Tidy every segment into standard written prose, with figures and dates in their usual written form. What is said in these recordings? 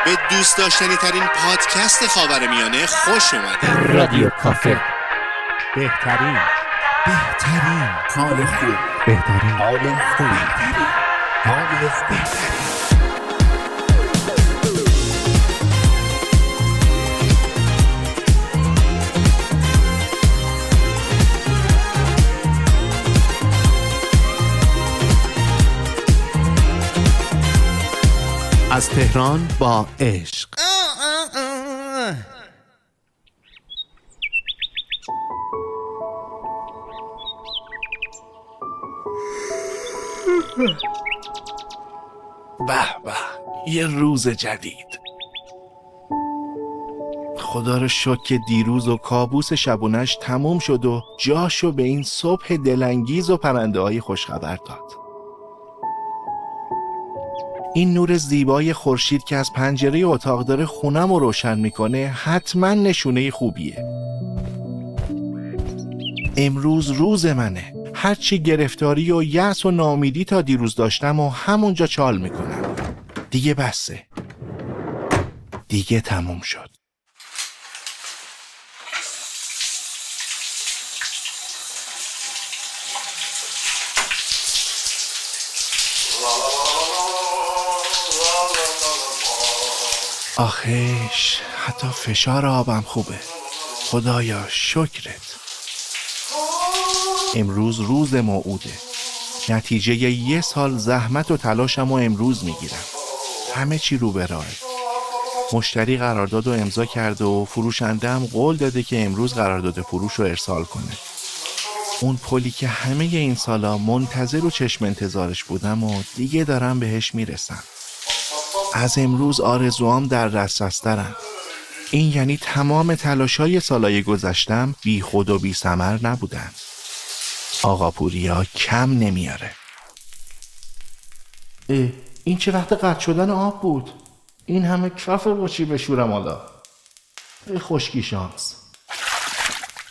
به دوست داشتنی ترین پادکست خاورمیانه خوش اومدید. رادیو کافه. بهترین حال خوب. بهترین حال خوب. حال خوب. از تهران با عشق. به به، یه روز جدید. خدا رو شکر که دیروز و کابوس شبونش تموم شد و جاشو به این صبح دلانگیز و پرنده های خوشخبر داد. این نور زیبای خورشید که از پنجره اتاق داره خونم رو روشن میکنه حتما نشونه خوبیه. امروز روز منه. هرچی گرفتاری و یأس و ناامیدی تا دیروز داشتم و همونجا چال میکنم. دیگه بسه. دیگه تموم شد. آخیش، حتی فشار آبم خوبه. خدایا شکرت. امروز روز موعوده. نتیجه 1 سال زحمت و تلاشم و امروز میگیرم. همه چی رو به راهه. مشتری قرارداد رو امضا کرده و فروشنده هم قول داده که امروز قرارداد فروش رو ارسال کنه. اون پلی که همه این سالا منتظر و چشم انتظارش بودم و دیگه دارم بهش میرسم. از امروز آرزوام در دسترس‌ترن. این یعنی تمام تلاشای سالای گذشتم بی خود و بی ثمر نبودن. آقا پوریا کم نمیاره. این چه وقت قطع شدن آب بود؟ این همه کافه با چی بشورم حالا؟ خشکی شانس.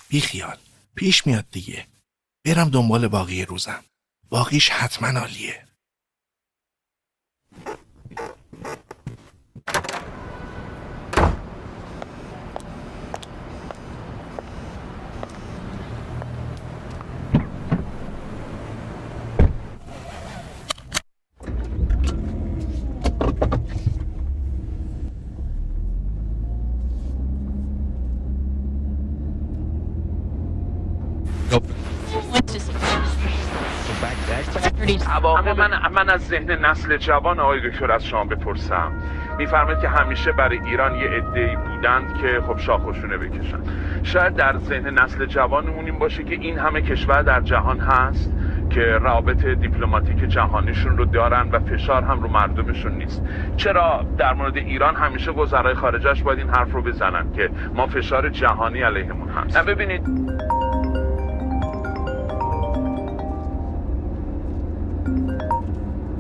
بی خیال، پیش میاد دیگه. برم دنبال باقی روزم. باقیش حتما عالیه. اما من از ذهن نسل جوان آقای دکتر از شما بپرسم. میفرمایید که همیشه برای ایران یه عده‌ای بودند که خب شاخشونه بکشن. شاید در ذهن نسل جوانمون این باشه که این همه کشور در جهان هست که روابط دیپلماتیک جهانیشون رو دارن و فشار هم رو مردمشون نیست. چرا در مورد ایران همیشه وزرای خارجه‌اش باید این حرف رو بزنن که ما فشار جهانی علیهمون هست؟ ببینید،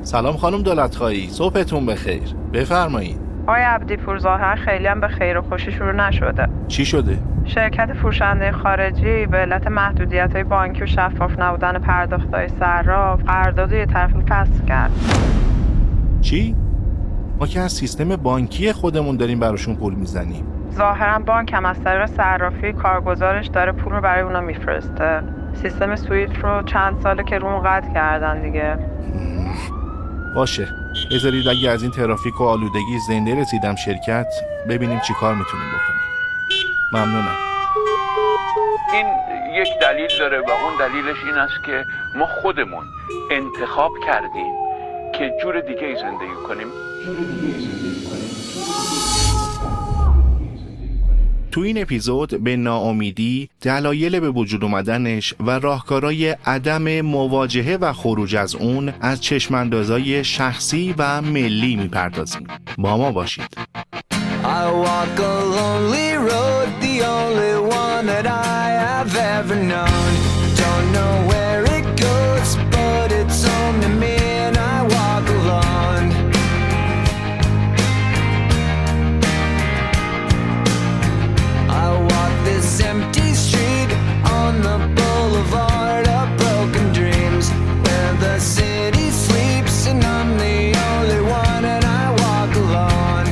سلام خانم دولتخواهی، صبحتون بخیر. بفرمایید. آقای عبدی‌پور ظاهرا خیلی هم به خیر و خوشی شروع نشده. چی شده؟ شرکت فروشنده خارجی به علت محدودیت‌های بانکی و شفاف نبودن پرداخت‌های صراف قرارداد یه طرفی فسخ کرد. چی؟ ما که از سیستم بانکی خودمون داریم براشون پول میزنیم. ظاهرا بانک هم از طریق صرافی کارگزارش داره پول رو برای اونا میفرسته. سیستم سویفت رو چند ساله که رومون قطع کردن دیگه. باشه، بذارید اگه از این ترافیک و آلودگی زنده رسیدم شرکت، ببینیم چی کار میتونیم بکنیم. ممنونم. این یک دلیل داره و اون دلیلش این است که ما خودمون انتخاب کردیم که جور دیگه زندگی کنیم. تو این اپیزود به ناامیدی، دلایل به وجود اومدنش و راهکارهای عدم مواجهه و خروج از اون از چشماندازهای شخصی و ملی میپردازیم. با ما باشید. I walk a lonely road, the only one that I have ever known. Don't know where it goes, but it's home to me and I walk alone. I walk this empty street on the boulevard of broken dreams, where the city sleeps and I'm the only one and I walk alone.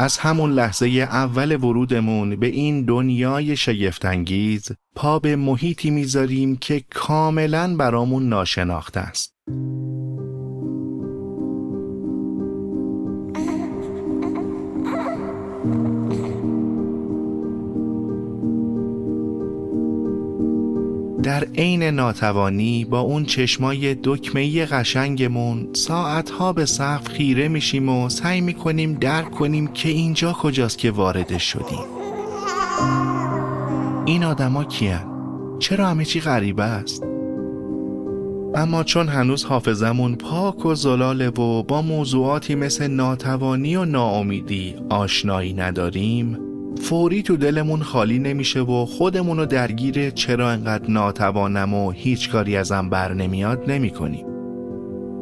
از همون لحظه اول ورودمون به این دنیای شگفت‌انگیز پا به محیطی میذاریم که کاملاً برامون ناشناخته است. در عین ناتوانی با اون چشمای دکمه‌ای قشنگمون ساعتها به سقف خیره میشیم و سعی میکنیم درک کنیم که اینجا کجاست که واردش شدیم. این آدما کیان؟ چرا همه چی غریبه است؟ اما چون هنوز حافظمون پاک و زلاله و با موضوعاتی مثل ناتوانی و ناامیدی آشنایی نداریم، فوری تو دلمون خالی نمیشه و خودمونو درگیر چرا انقدر ناتوانم و هیچ کاری ازم بر نمیاد نمی کنیم.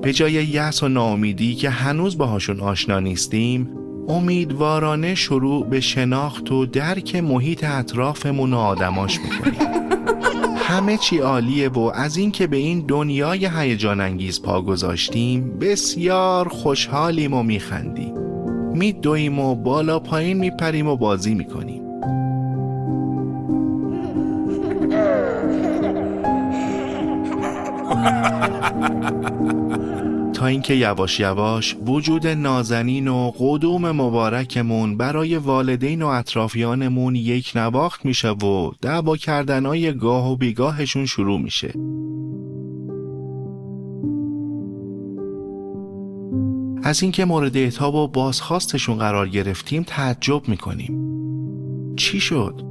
به جای یأس و ناامیدی که هنوز باهاشون آشنا نیستیم، امیدوارانه شروع به شناخت و درک محیط اطرافمون و آدماش میکنیم. همه چی عالیه و از این که به این دنیای هیجان انگیز پا گذاشتیم بسیار خوشحالیم و میخندیم. میدویم و بالا پایین میپریم و بازی میکنیم. تا اینکه یواش یواش وجود نازنین و قدوم مبارکمون برای والدین و اطرافیانمون یک نواخت میشه و دعوا کردنای گاه و بیگاهشون شروع میشه. از اینکه مورد عتاب و بازخواستشون قرار گرفتیم تعجب میکنیم. چی شد؟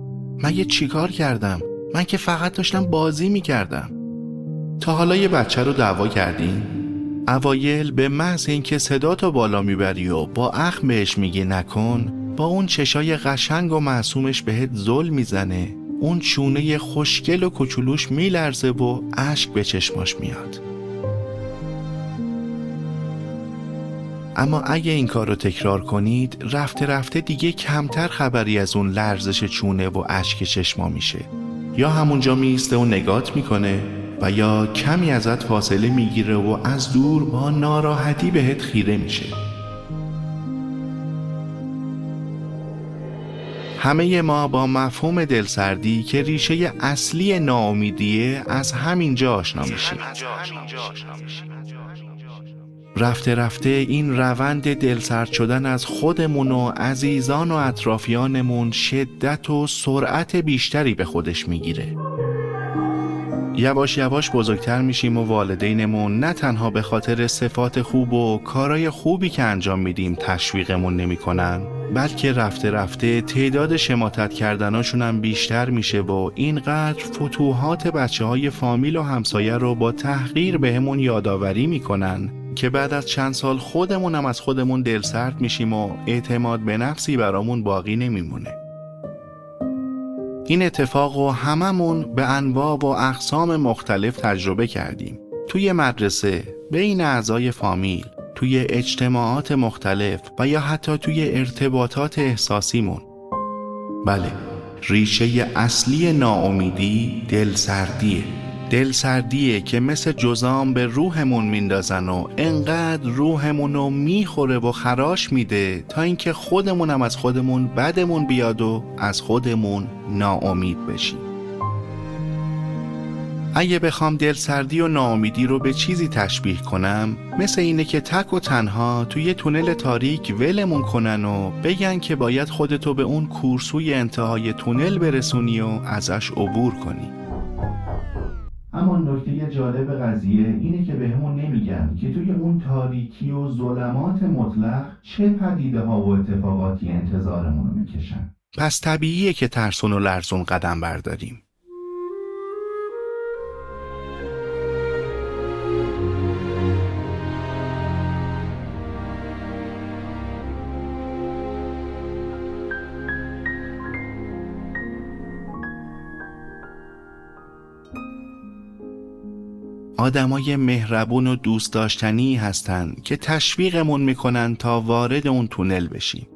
من یه چیکار کردم؟ من که فقط داشتم بازی میکردم. تا حالا یه بچه رو دعوا کردیم؟ اوایل به محض اینکه صداتو بالا میبری و با اخم بهش میگی نکن، با اون چشای قشنگ و معصومش بهت ظلم میزنه، اون چونه خوشگل و کوچولوش میلرزه و اشک به چشماش میاد. اما اگه این کار رو تکرار کنید، رفته رفته دیگه کمتر خبری از اون لرزش چونه و اشک چشما میشه. یا همونجا میسته و نگات میکنه و یا کمی ازت فاصله میگیره و از دور با ناراحتی بهت خیره میشه. همه ما با مفهوم دلسردی که ریشه اصلی ناامیدیه از همینجا آشنا میشیم. رفته رفته این روند دلسرد شدن از خودمون و عزیزان و اطرافیانمون شدت و سرعت بیشتری به خودش میگیره. یواش یواش بزرگتر میشیم و والدینمون نه تنها به خاطر صفات خوب و کارهای خوبی که انجام میدیم تشویقمون نمیکنن، بلکه رفته رفته تعداد شماتت کردناشون هم بیشتر میشه و اینقدر فتوحات بچه‌های فامیل و همسایه رو با تحقیر بهمون یادآوری میکنن که بعد از چند سال خودمون هم از خودمون دلسرد میشیم و اعتماد به نفسی برامون باقی نمیمونه. این اتفاق رو هممون به انواع و اقسام مختلف تجربه کردیم. توی مدرسه، بین اعضای فامیل، توی اجتماعات مختلف و یا حتی توی ارتباطات احساسیمون. بله، ریشه اصلی ناامیدی دلسردیه که مثل جذام به روحمون میندازن و انقدر روحمونو میخوره و خراش میده تا اینکه خودمونم از خودمون بدمون بیاد و از خودمون ناامید بشیم. اگه بخوام دلسردی و ناامیدی رو به چیزی تشبیه کنم، مثل اینه که تک و تنها توی تونل تاریک ولمون کنن و بگن که باید خودتو به اون کورسوی انتهای تونل برسونی و ازش عبور کنی. اما نکته جالب قضیه اینه که بهمون نمیگن که توی اون تاریکی و ظلمات مطلق چه پدیده ها و اتفاقاتی انتظارمون رو میکشن. پس طبیعیه که ترسون و لرزون قدم برداریم. آدمای مهربون و دوست داشتنی هستن که تشویقمون میکنن تا وارد اون تونل بشیم.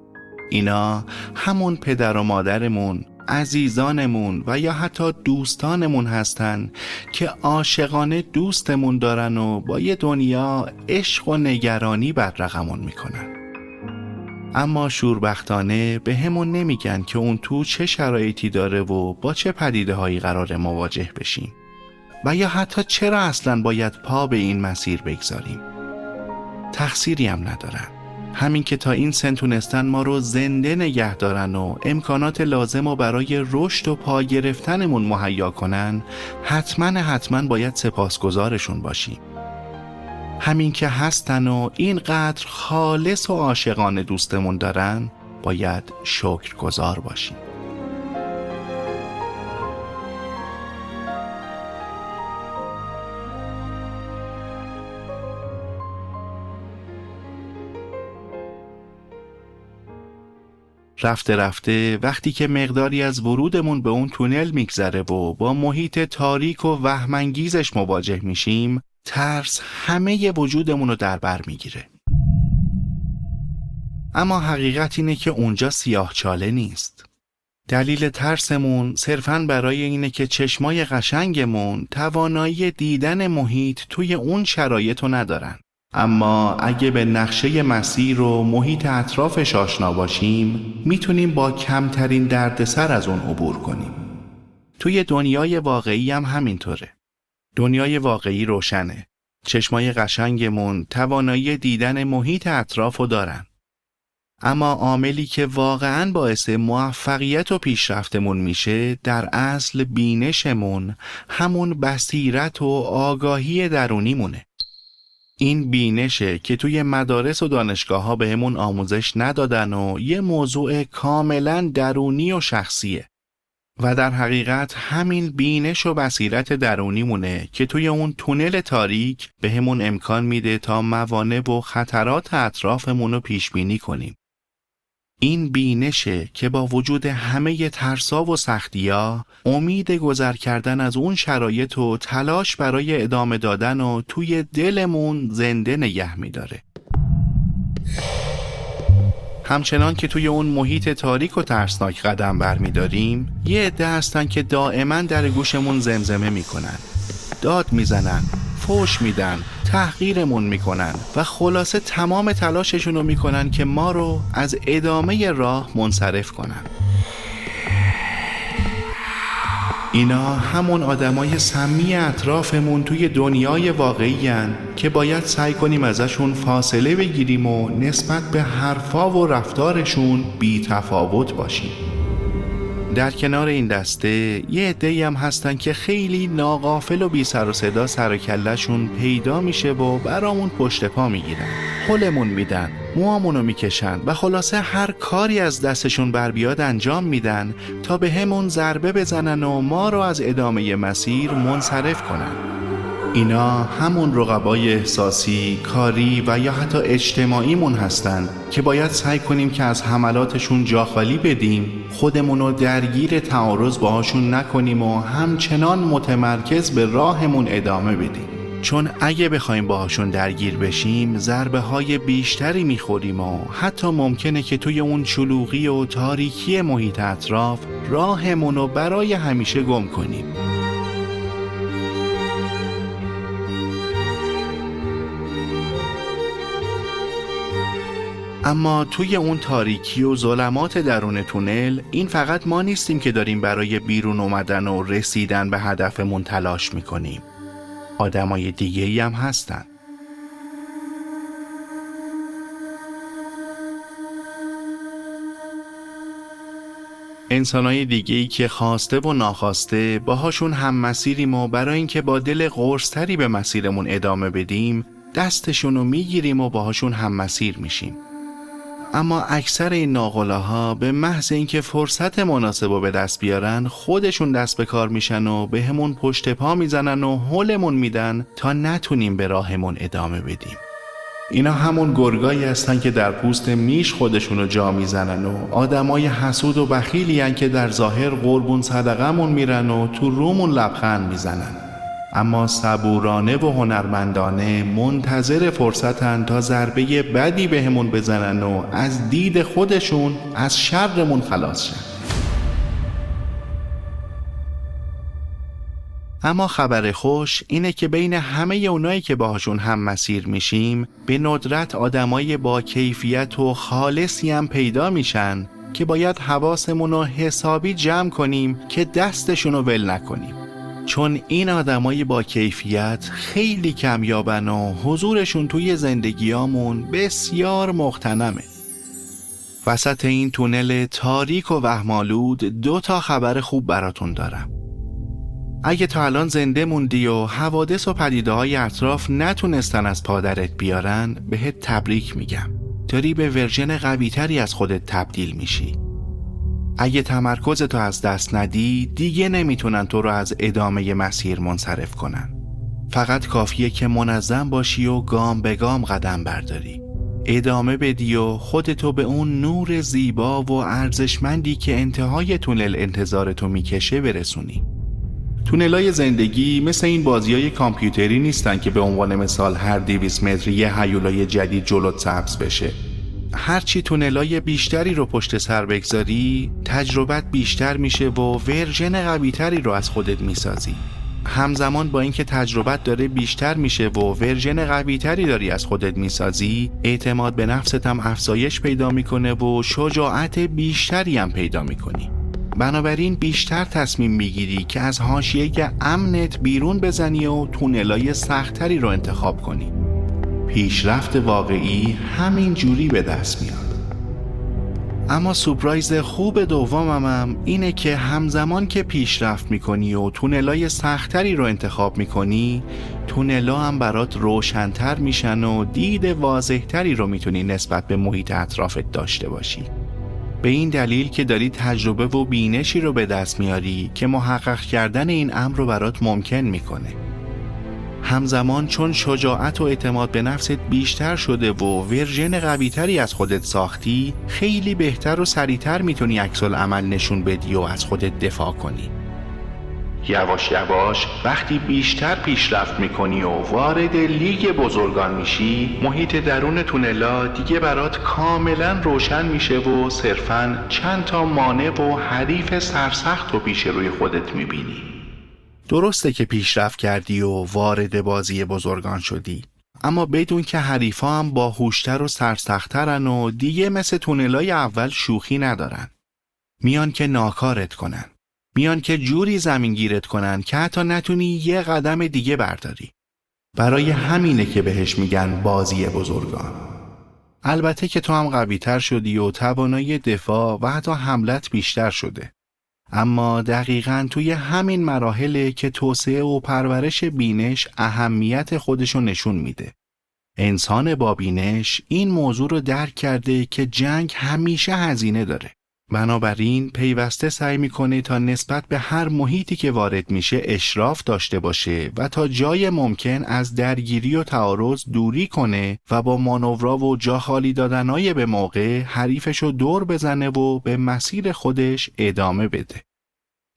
اینا همون پدر و مادرمون، عزیزانمون و یا حتی دوستانمون هستن که عاشقانه دوستمون دارن و با یه دنیا عشق و نگرانی بدرقمون میکنن. اما شوربختانه به همون نمیگن که اون تو چه شرایطی داره و با چه پدیده هایی قرار مواجه بشیم و یا حتی چرا اصلاً باید پا به این مسیر بگذاریم. تقصیری هم ندارن. همین که تا این سن تونستن ما رو زنده نگه دارن و امکانات لازم رو برای رشد و پا گرفتنمون مهیا کنن، حتما باید سپاسگزارشون باشیم. همین که هستن و اینقدر خالص و عاشقانه دوستمون دارن، باید شکرگزار باشیم. رفته رفته وقتی که مقداری از ورودمون به اون تونل میگذره و با محیط تاریک و وهم‌انگیزش مواجه میشیم، ترس همه وجودمون رو در بر میگیره. اما حقیقت اینه که اونجا سیاه‌چاله نیست. دلیل ترسمون صرفاً برای اینه که چشمای قشنگمون توانایی دیدن محیط توی اون شرایط رو ندارن. اما اگه به نقشه مسیر و محیط اطرافش آشنا باشیم، میتونیم با کمترین دردسر از اون عبور کنیم. توی دنیای واقعی هم همینطوره. دنیای واقعی روشنه. چشمای قشنگمون توانایی دیدن محیط اطراف رو دارن. اما عاملی که واقعاً باعث موفقیت و پیشرفتمون میشه، در اصل بینشمون، همون بصیرت و آگاهی درونیمونه. این بینشه که توی مدارس و دانشگاه ها بهمون آموزش ندادن و یه موضوع کاملاً درونی و شخصیه. و در حقیقت همین بینش و بصیرت درونیمونه که توی اون تونل تاریک بهمون امکان میده تا موانع و خطرات اطرافمون رو پیش بینی کنیم. این بینشه که با وجود همه ترسا و سختی‌ها، امید گذر کردن از اون شرایط و تلاش برای ادامه دادن و توی دلمون زنده نگه می‌داره. همچنان که توی اون محیط تاریک و ترسناک قدم برمی‌داریم، یه عده هستن که دائما در گوشمون زمزمه می‌کنن، داد میزنن، فوش میدن، تحقیرمون میکنن و خلاصه تمام تلاششون رو میکنن که ما رو از ادامه راه منصرف کنن. اینا همون آدمای سمی اطرافمون توی دنیای واقعی هن که باید سعی کنیم ازشون فاصله بگیریم و نسبت به حرفا و رفتارشون بی تفاوت باشیم. در کنار این دسته یه عده‌ای هم هستن که خیلی ناغافل و بی سر و صدا سر و کله‌شون پیدا میشه و برامون پشت پا میگیرن، حلمون میدن، موامونو میکشن و خلاصه هر کاری از دستشون بر بیاد انجام میدن تا به همون ضربه بزنن و ما رو از ادامه مسیر منصرف کنن. اینا همون رقبای احساسی، کاری و یا حتی اجتماعیمون هستن که باید سعی کنیم که از حملاتشون جا خالی بدیم، خودمونو درگیر تعارض باهاشون نکنیم و همچنان متمرکز به راهمون ادامه بدیم. چون اگه بخوایم باهاشون درگیر بشیم، ضربه های بیشتری میخوریم و حتی ممکنه که توی اون شلوغی و تاریکی محیط اطراف راهمونو برای همیشه گم کنیم. اما توی اون تاریکی و ظلمات درون تونل، این فقط ما نیستیم که داریم برای بیرون اومدن و رسیدن به هدفمون تلاش میکنیم. آدمای دیگه‌ای هم هستن. انسانای دیگه‌ای که خواسته و ناخواسته باهاشون هم مسیریم و برای اینکه با دل قرص‌تری به مسیرمون ادامه بدیم، دستشونو میگیریم و باهاشون هم مسیر میشیم. اما اکثر این ناقلاها به محض اینکه فرصت مناسب رو به دست بیارن، خودشون دست به کار میشن و به همون پشت پا میزنن و هلمون میدن تا نتونیم به راهمون ادامه بدیم. اینا همون گرگایی هستن که در پوست میش خودشونو جا میزنن و آدمای حسود و بخیلی هن که در ظاهر قربون صدقمون میرن و تو رومون لبخند میزنن، اما صبورانه و هنرمندانه منتظر فرصتن تا ضربه بدی بهمون بزنن و از دید خودشون از شرمون خلاص شن. اما خبر خوش اینه که بین همه اونایی که باهاشون هم مسیر میشیم به ندرت آدمای با کیفیت و خالصی هم پیدا میشن که باید حواسمون رو حسابی جمع کنیم که دستشون رو ول نکنیم، چون این آدمای با کیفیت خیلی کمیابن و حضورشون توی زندگیامون بسیار مغتنمه. وسط این تونل تاریک و وهم‌آلود 2 خبر خوب براتون دارم. اگه تا الان زنده موندی و حوادث و پدیده‌های اطراف نتونستن از پادرت بیارن، بهت تبریک میگم. داری به ورژن قوی‌تری از خودت تبدیل میشی. اگه تمرکزتو از دست ندی، دیگه نمیتونن تو رو از ادامه مسیر منصرف کنن. فقط کافیه که منظم باشی و گام به گام قدم برداری. ادامه بدی و خودتو به اون نور زیبا و ارزشمندی که انتهای تونل انتظارتو میکشه برسونی. تونلای زندگی مثل این بازیای کامپیوتری نیستن که به عنوان مثال هر 200 متر یه هیولای جدید جلوت سبز بشه. هرچی تونلای بیشتری رو پشت سر بگذاری، تجربت بیشتر میشه و ورژن قوی‌تری رو از خودت میسازی. همزمان با اینکه تجربت داره بیشتر میشه و ورژن قوی‌تری داری از خودت میسازی، اعتماد به نفست هم افزایش پیدا میکنه و شجاعت بیشتری هم پیدا میکنی. بنابراین بیشتر تصمیم میگیری که از حاشیه امنت بیرون بزنی و تونلای سختری رو انتخاب کنی. پیشرفت واقعی همین جوری به دست میاد. اما سورپرایز خوب دومم اینه که همزمان که پیشرفت میکنی و تونلای سختری رو انتخاب میکنی، تونلا هم برات روشن‌تر میشن و دید واضح‌تری رو میتونی نسبت به محیط اطرافت داشته باشی. به این دلیل که داری تجربه و بینشی رو به دست میاری که محقق کردن این امر رو برات ممکن میکنه. همزمان چون شجاعت و اعتماد به نفست بیشتر شده و ورژن قوی‌تری از خودت ساختی، خیلی بهتر و سریعتر میتونی عکس‌العمل نشون بدی و از خودت دفاع کنی. یواش یواش وقتی بیشتر پیشرفت میکنی و وارد لیگ بزرگان میشی، محیط درون تونلا دیگه برات کاملا روشن میشه و صرفاً چند تا مانع و حریف سرسخت رو پیش روی خودت میبینی. درسته که پیشرفت کردی و وارد بازی بزرگان شدی، اما بدون که حریفا هم باهوشتر و سرسخت‌ترن و دیگه مثل تونلای اول شوخی ندارن. میان که ناکارت کنن. میان که جوری زمینگیرت کنن که حتی نتونی یه قدم دیگه برداری. برای همینه که بهش میگن بازی بزرگان. البته که تو هم قوی‌تر شدی و توانایی دفاع و حتی حملت بیشتر شده. اما دقیقاً توی همین مراحله که توسعه و پرورش بینش اهمیت خودشو نشون میده. انسان با بینش این موضوع رو درک کرده که جنگ همیشه هزینه داره. بنابراین پیوسته سعی میکنه تا نسبت به هر محیطی که وارد میشه اشراف داشته باشه و تا جای ممکن از درگیری و تعارض دوری کنه و با مانورا و جا خالی دادنای به موقع حریفشو دور بزنه و به مسیر خودش ادامه بده.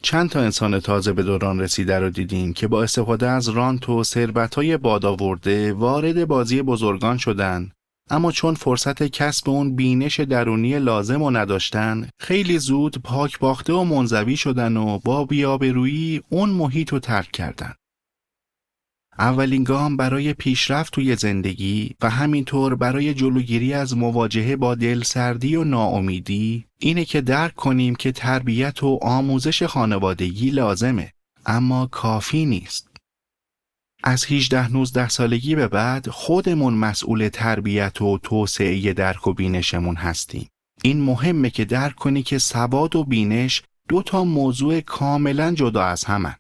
چند تا انسان تازه به دوران رسیده رو دیدین که با استفاده از رانت و ثروت‌های بادآورده وارد بازی بزرگان شدن، اما چون فرصت کسب اون بینش درونی لازم رو نداشتن، خیلی زود پاک باخته و منزوی شدن و با بی‌آبرویی اون محیط رو ترک کردن. اولین گام برای پیشرفت توی زندگی و همینطور برای جلوگیری از مواجهه با دلسردی و ناامیدی اینه که درک کنیم که تربیت و آموزش خانوادگی لازمه، اما کافی نیست. از 18-19 سالگی به بعد خودمون مسئول تربیت و توسعه درک و بینشمون هستیم. این مهمه که درک کنی که سواد و بینش 2 موضوع کاملا جدا از همن.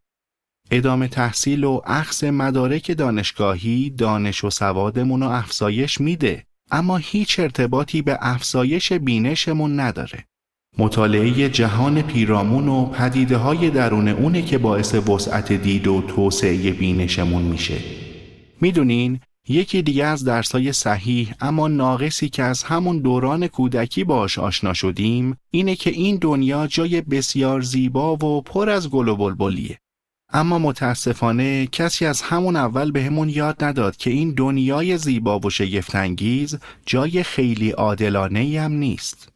ادامه تحصیل و اخذ مدارک دانشگاهی دانش و سوادمون رو افزایش میده، اما هیچ ارتباطی به افزایش بینشمون نداره. مطالعه جهان پیرامون و پدیده‌های درون اونه که باعث وسعت دید و توسعه بینشمون میشه. میدونین یکی دیگه از درسای صحیح اما ناقصی که از همون دوران کودکی باهاش آشنا شدیم اینه که این دنیا جای بسیار زیبا و پر از گل و بلبلیه. اما متاسفانه کسی از همون اول بهمون یاد نداد که این دنیای زیبا و شگفت‌انگیز جای خیلی عادلانه‌ای هم نیست.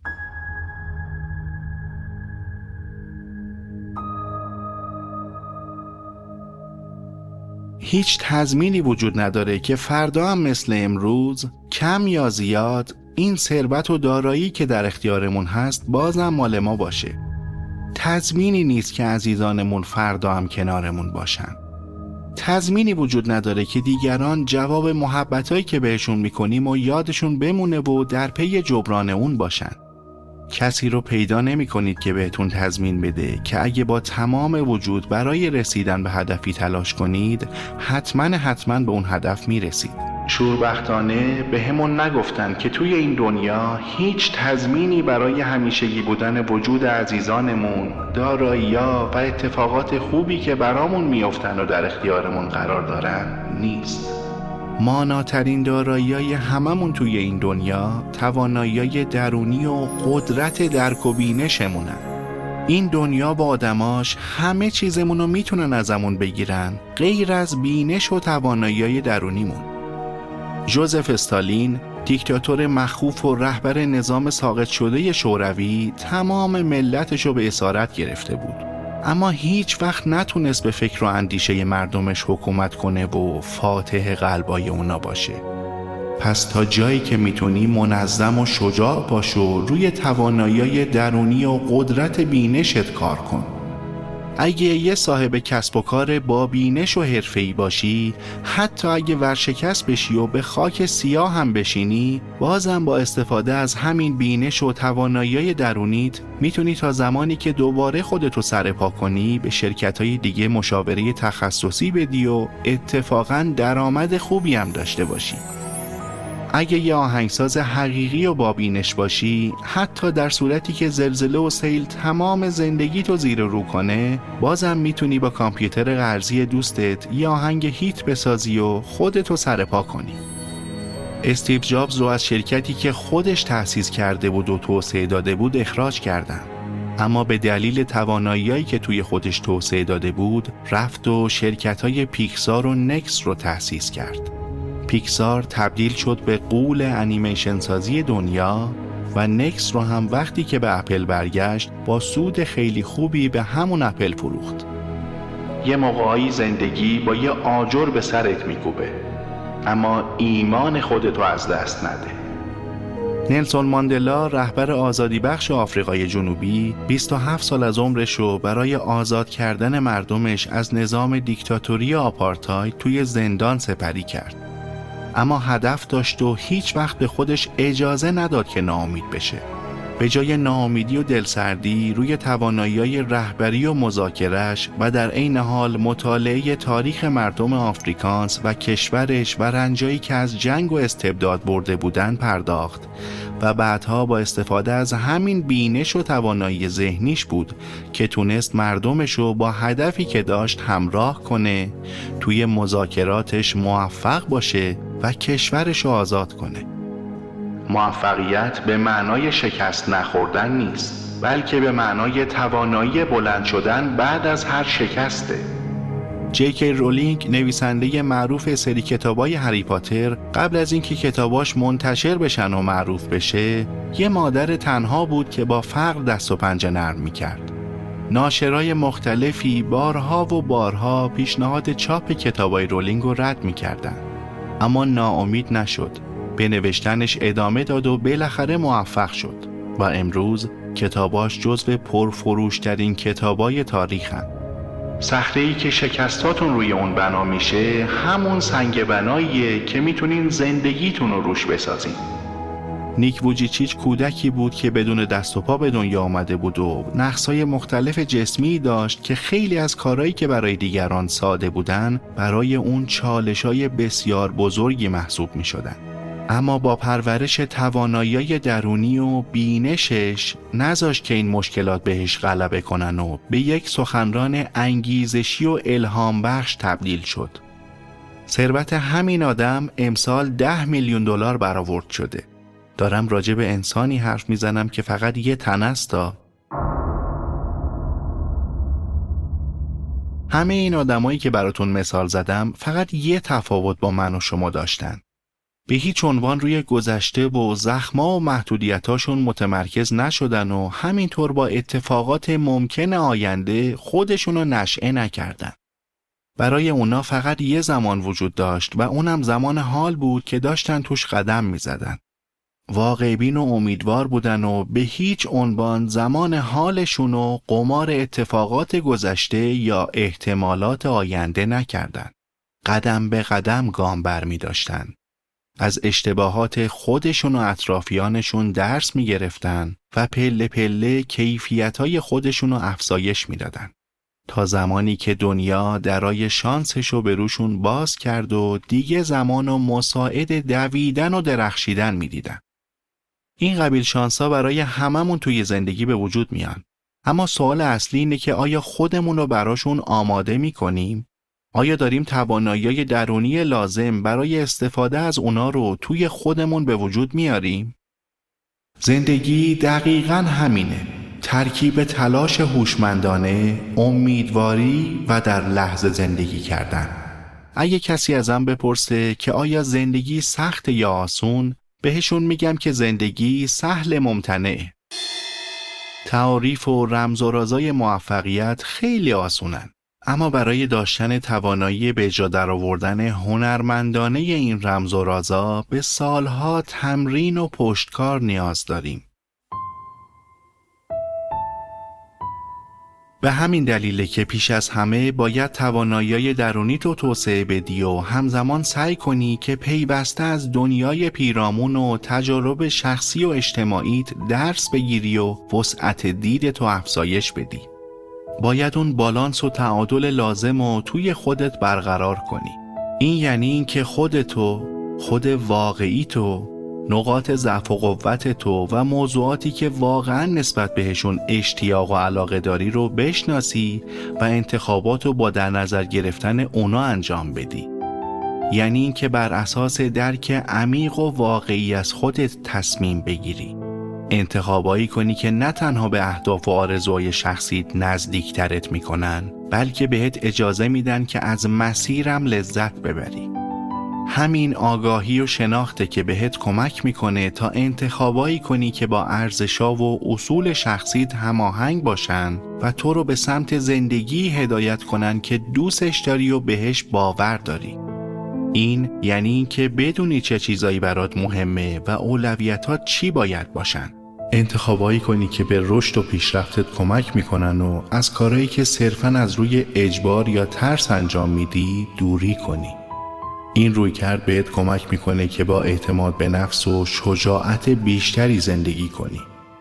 هیچ تضمینی وجود نداره که فردا هم مثل امروز کم یا زیاد این ثروت و دارایی که در اختیارمون هست بازم مال ما باشه. تضمینی نیست که عزیزانمون فردا هم کنارمون باشن. تضمینی وجود نداره که دیگران جواب محبتایی که بهشون میکنیم و یادشون بمونه و در پی جبران اون باشن. کسی رو پیدا نمی کنید که بهتون تضمین بده که اگه با تمام وجود برای رسیدن به هدفی تلاش کنید حتما به اون هدف میرسید. شوربختانه به همون نگفتن که توی این دنیا هیچ تضمینی برای همیشگی بودن وجود عزیزانمون، دارایی‌ها و اتفاقات خوبی که برامون میافتن و در اختیارمون قرار دارن نیست. ماناترین دارایی‌های هممون توی این دنیا توانایی‌های درونی و قدرت درک و بینشمونن. این دنیا با آدماش همه چیزمونو میتونن ازمون بگیرن غیر از بینش و توانایی‌های درونیمون. ژوزف استالین، دیکتاتور مخوف و رهبر نظام ساقط شده شوروی، تمام ملتشو به اسارت گرفته بود، اما هیچ وقت نتونست به فکر و اندیشه مردمش حکومت کنه و فاتح قلبای اونا باشه. پس تا جایی که میتونی منظم و شجاع باش و روی توانایی درونی و قدرت بینشت کار کن. اگه یه صاحب کسب و کار با بینش و حرفه‌ای باشی، حتی اگه ورشکست بشی و به خاک سیاه هم بشینی، بازم با استفاده از همین بینش و توانایی درونیت میتونی تا زمانی که دوباره خودتو سرپا کنی به شرکت‌های دیگه مشاوره تخصصی بدی و اتفاقاً درآمد خوبی هم داشته باشی. اگه یه آهنگساز حقیقی و با بینش باشی، حتی در صورتی که زلزله و سیل تمام زندگیتو زیر رو کنه، بازم میتونی با کامپیوتر قرضی دوستت یه آهنگ هیت بسازی و خودتو سرپا کنی. استیو جابز رو از شرکتی که خودش تأسیس کرده بود و توسعه داده بود اخراج کردن، اما به دلیل توانایی‌هایی که توی خودش توسعه داده بود رفت و شرکت‌های پیکسار و نکس رو تأسیس کرد. پیکسار تبدیل شد به غول انیمیشن سازی دنیا و نکس رو هم وقتی که به اپل برگشت با سود خیلی خوبی به همون اپل فروخت. یه موقعی زندگی با یه آجر به سرت میکوبه، اما ایمان خودتو از دست نده. نلسون ماندلا، رهبر آزادی بخش آفریقای جنوبی، 27 سال از عمرش رو برای آزاد کردن مردمش از نظام دیکتاتوری آپارتاید توی زندان سپری کرد. اما هدف داشت و هیچ وقت به خودش اجازه نداد که ناامید بشه. به جای ناامیدی و دلسردی روی توانایی‌های رهبری و مذاکره‌اش و در عین حال مطالعه تاریخ مردم آفریکانس و کشورش و رنجایی که از جنگ و استبداد برده بودن پرداخت و بعدها با استفاده از همین بینش و توانایی ذهنیش بود که تونست مردمشو با هدفی که داشت همراه کنه، توی مذاکراتش موفق باشه و کشورشو آزاد کنه. موفقیت به معنای شکست نخوردن نیست، بلکه به معنای توانایی بلند شدن بعد از هر شکسته. جی.کی. رولینگ، نویسنده معروف سری کتابای هری پاتر، قبل از اینکه کتاباش منتشر بشن و معروف بشه، یه مادر تنها بود که با فقر دست و پنجه نرم میکرد. ناشرای مختلفی بارها و بارها پیشنهاد چاپ کتابای رولینگ رو رد میکردن، اما ناامید نشد. به نوشتنش ادامه داد و بالاخره موفق شد و امروز کتاباش جزو پرفروشترین کتابای تاریخن. صخره‌ای که شکستاتون روی اون بنا میشه همون سنگ بناییه که میتونین زندگیتون رو روش بسازین. نیک ووجیچیچ کودکی بود که بدون دست و پا به دنیا آمده بود و نقصای مختلف جسمی داشت که خیلی از کارهایی که برای دیگران ساده بودن برای اون چالشای بسیار بزرگی محسوب میشدن. اما با پرورش توانایی درونی و بینشش نذاشت که این مشکلات بهش غلبه کنن و به یک سخنران انگیزشی و الهام بخش تبدیل شد. ثروت همین آدم امسال $10 میلیون برآورد شده. دارم راجع به انسانی حرف میزنم که فقط یه تن است. همه این آدمایی که براتون مثال زدم فقط یه تفاوت با من و شما داشتن. به هیچ عنوان روی گذشته و زخم‌ها و محدودیتاشون متمرکز نشدن و همینطور با اتفاقات ممکن آینده خودشونو نشئه نکردن. برای اونا فقط یه زمان وجود داشت و اونم زمان حال بود که داشتن توش قدم می زدن. واقع بین و امیدوار بودن و به هیچ عنوان زمان حالشون و قمار اتفاقات گذشته یا احتمالات آینده نکردن. قدم به قدم گام بر می داشتن. از اشتباهات خودشون و اطرافیانشون درس می گرفتن و پله پله کیفیت‌های خودشون رو افزایش می دادن. تا زمانی که دنیا درای شانسشو به روشون باز کرد و دیگه زمانو مساعد دویدن و درخشیدن می دیدن. این قبیل شانسا برای هممون توی زندگی به وجود میان. اما سوال اصلی اینه که آیا خودمون رو براشون آماده می کنیم؟ آیا داریم توانایی درونی لازم برای استفاده از اونا رو توی خودمون به وجود میاریم؟ زندگی دقیقاً همینه. ترکیب تلاش هوشمندانه، امیدواری و در لحظه زندگی کردن. اگه کسی ازم بپرسه که آیا زندگی سخت یا آسون، بهشون میگم که زندگی سهل ممتنعه. تعاریف و رمز و رازای موفقیت خیلی آسونن. اما برای داشتن توانایی به جا درآوردن هنرمندانه این رمز و رازا به سالها تمرین و پشتکار نیاز داریم. به همین دلیله که پیش از همه باید توانایی درونی تو توسعه بدی و همزمان سعی کنی که پیوسته از دنیای پیرامون و تجارب شخصی و اجتماعیت درس بگیری و وسعت دیدتو افزایش بدی. باید اون بالانس و تعادل لازم رو توی خودت برقرار کنی. این یعنی این که خودتو، خود واقعی تو، نقاط ضعف و قوت تو و موضوعاتی که واقعا نسبت بهشون اشتیاق و علاقه داری رو بشناسی و انتخابات رو با در نظر گرفتن اونا انجام بدی. یعنی این که بر اساس درک عمیق و واقعی از خودت تصمیم بگیری. انتخابایی کنی که نه تنها به اهداف و آرزوهای شخصیت نزدیکترت میکنن، بلکه بهت اجازه میدن که از مسیرم لذت ببری. همین آگاهی و شناخته که بهت کمک میکنه تا انتخابایی کنی که با ارزش‌ها و اصول شخصیت هماهنگ باشن و تو رو به سمت زندگی هدایت کنن که دوستش داری و بهش باور داری. این یعنی این که بدونی چه چیزایی برات مهمه و اولویتات چی باید باشن. انتخابایی کنی که به رشد و پیشرفتت کمک میکنن و از کارهایی که صرفاً از روی اجبار یا ترس انجام میدی دوری کنی. این رویکرد بهت کمک میکنه که با اعتماد به نفس و شجاعت بیشتری زندگی کنی.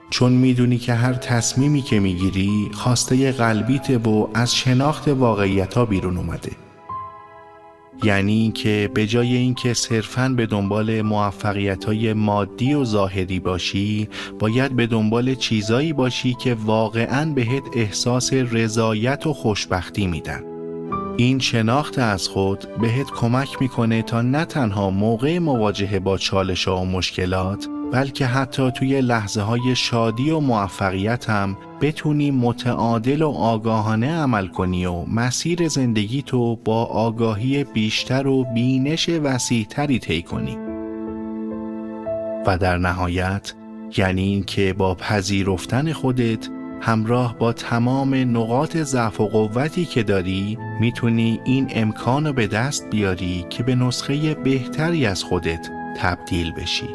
چون میدونی که هر تصمیمی که میگیری خواسته قلبیته و از شناخت واقعیت‌ها بیرون اومده. یعنی این که به جای اینکه صرفاً به دنبال موفقیت‌های مادی و ظاهری باشی، باید به دنبال چیزایی باشی که واقعاً بهت احساس رضایت و خوشبختی میدن. این شناخت از خود بهت کمک میکنه تا نه تنها موقع مواجهه با چالش‌ها و مشکلات، بلکه حتی توی لحظه‌های شادی و موفقیت هم بتونی متعادل و آگاهانه عمل کنی و مسیر زندگی تو با آگاهی بیشتر و بینش وسیع‌تری طی کنی. و در نهایت یعنی این که با پذیرفتن خودت همراه با تمام نقاط ضعف و قوتی که داری میتونی این امکان رو به دست بیاری که به نسخه بهتری از خودت تبدیل بشی.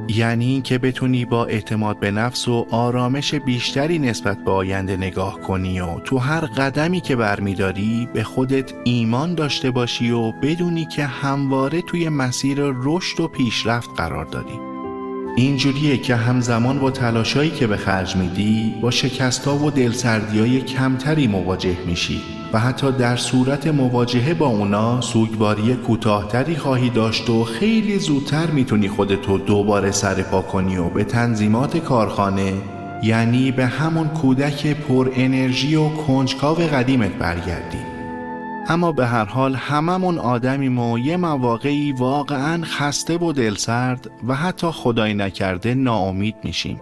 یعنی این که بتونی با اعتماد به نفس و آرامش بیشتری نسبت به آینده نگاه کنی و تو هر قدمی که برمیداری به خودت ایمان داشته باشی و بدونی که همواره توی مسیر رشد و پیشرفت قرار داری. اینجوریه که همزمان با تلاشایی که به خرج میدی با شکست‌ها و دلسردی‌های کمتری مواجه میشی و حتی در صورت مواجهه با اونا سوگواری کوتاه‌تری خواهی داشت و خیلی زودتر میتونی خودتو دوباره سرپا کنی و به تنظیمات کارخانه، یعنی به همون کودک پر انرژی و کنجکاو قدیمت برگردی. اما به هر حال هممون آدمیم و یه مواقعی واقعاً خسته و دلسرد و حتی خدای نکرده ناامید میشیم.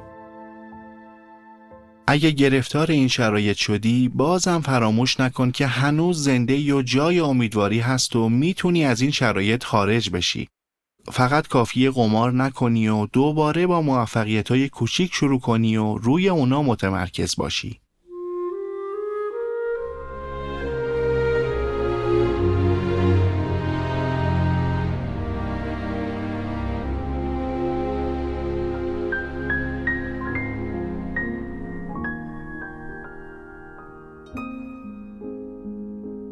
اگه گرفتار این شرایط شدی بازم فراموش نکن که هنوز زنده و جای امیدواری هست و میتونی از این شرایط خارج بشی. فقط کافیه قمار نکنی و دوباره با موفقیت‌های کوچیک شروع کنی و روی اونا متمرکز باشی.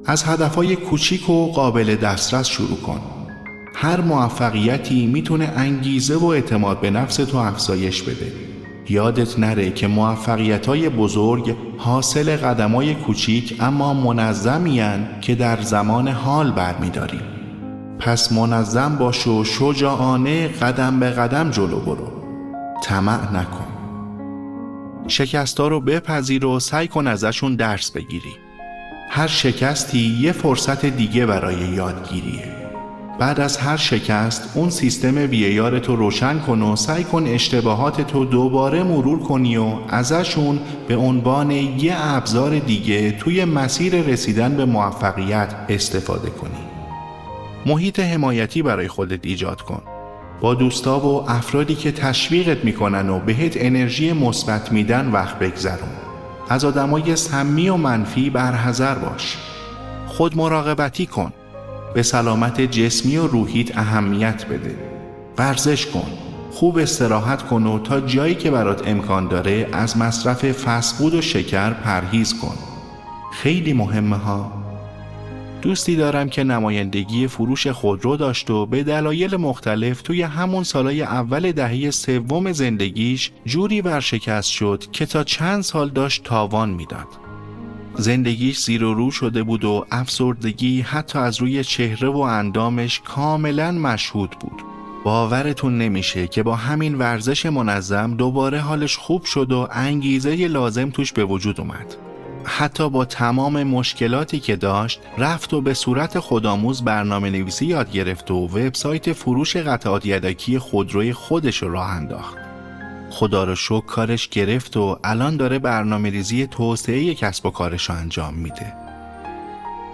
از هدفهای کوچیک و قابل دسترس شروع کن. هر موفقیتی میتونه انگیزه و اعتماد به نفس تو افزایش بده. یادت نره که موفقیت‌های بزرگ حاصل قدم‌های کوچیک اما منظمین که در زمان حال برمی‌داری. پس منظم باش و شجاعانه قدم به قدم جلو برو. طمع نکن. شکست‌ها رو بپذیر و سعی کن ازشون درس بگیری. هر شکستی یه فرصت دیگه برای یادگیریه. بعد از هر شکست اون سیستم وی‌آرتو روشن کن و سعی کن اشتباهاتتو دوباره مرور کنی و ازشون به عنوان یه ابزار دیگه توی مسیر رسیدن به موفقیت استفاده کنی. محیط حمایتی برای خودت ایجاد کن. با دوستا و افرادی که تشویقت میکنن و بهت انرژی مثبت میدن وقت بگذرون. از آدمای سمی و منفی برحذر باش. خود مراقبتی کن. به سلامت جسمی و روحیت اهمیت بده. ورزش کن. خوب استراحت کن و تا جایی که برات امکان داره از مصرف فست فود و شکر پرهیز کن. خیلی مهمه ها. دوستی دارم که نمایندگی فروش خودرو داشت و به دلایل مختلف توی همون سالای اول دهه سوم زندگیش جوری ورشکست شد که تا چند سال داشت تاوان میداد. زندگیش زیر و رو شده بود و افسردگی حتی از روی چهره و اندامش کاملا مشهود بود. باورتون نمیشه که با همین ورزش منظم دوباره حالش خوب شد و انگیزه لازم توش به وجود اومد. حتی با تمام مشکلاتی که داشت رفت و به صورت خودآموز برنامه نویسی یاد گرفت و وبسایت فروش قطعات یدکی خودروی خودش رو راه انداخت. خدا رو شکر کارش گرفت و الان داره برنامه ریزی توسعه کسب و کارش رو انجام میده.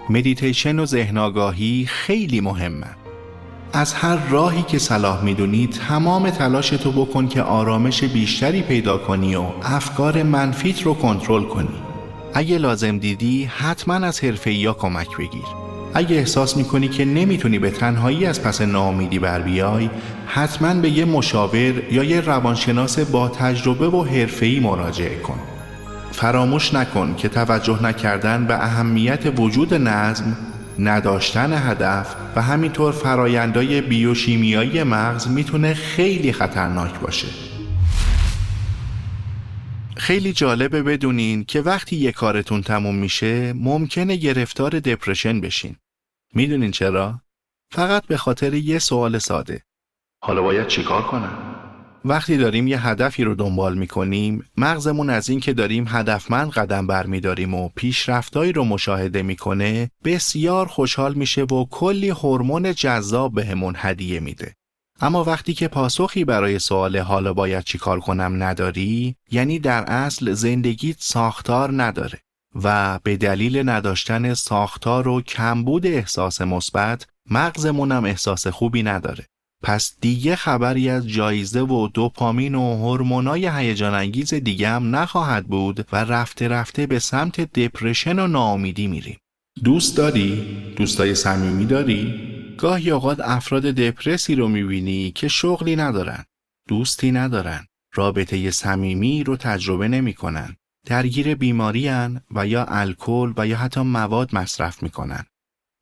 مدیتیشن و ذهن آگاهی خیلی مهمه. از هر راهی که صلاح میدونی تمام تلاشتو بکن که آرامش بیشتری پیدا کنی و افکار منفیت رو کنترل کنی. اگه لازم دیدی حتما از حرفه‌ای‌ها کمک بگیر. اگه احساس میکنی که نمیتونی به تنهایی از پس ناامیدی بر بیای، حتما به یه مشاور یا یه روانشناس با تجربه و حرفه‌ای مراجعه کن. فراموش نکن که توجه نکردن به اهمیت وجود نظم، نداشتن هدف و همینطور فرایندهای بیوشیمیایی مغز میتونه خیلی خطرناک باشه. خیلی جالبه بدونین که وقتی یه کارتون تموم میشه ممکنه گرفتار دپرشن بشین. میدونین چرا؟ فقط به خاطر یه سوال ساده. حالا باید چیکار کنم؟ وقتی داریم یه هدفی رو دنبال میکنیم، مغزمون از این که داریم هدفمند قدم برمیداریم و پیشرفتایی رو مشاهده میکنه بسیار خوشحال میشه و کلی هورمون جذاب بهمون هدیه میده. اما وقتی که پاسخی برای سوال حالا باید چیکار کنم نداری، یعنی در اصل زندگیت ساختار نداره و به دلیل نداشتن ساختار و کمبود احساس مثبت مغزمونم احساس خوبی نداره. پس دیگه خبری از جایزه و دوپامین و هورمونای هیجان انگیز دیگه هم نخواهد بود و رفته رفته به سمت دپرشن و ناامیدی میریم. دوست داری؟ دوستای صمیمی داری؟ گاهی اوقات افراد دپرسی رو میبینی که شغلی ندارن، دوستی ندارن، رابطه صمیمی رو تجربه نمیکنن، درگیر بیماری‌ان و یا الکل و یا حتی مواد مصرف میکنن.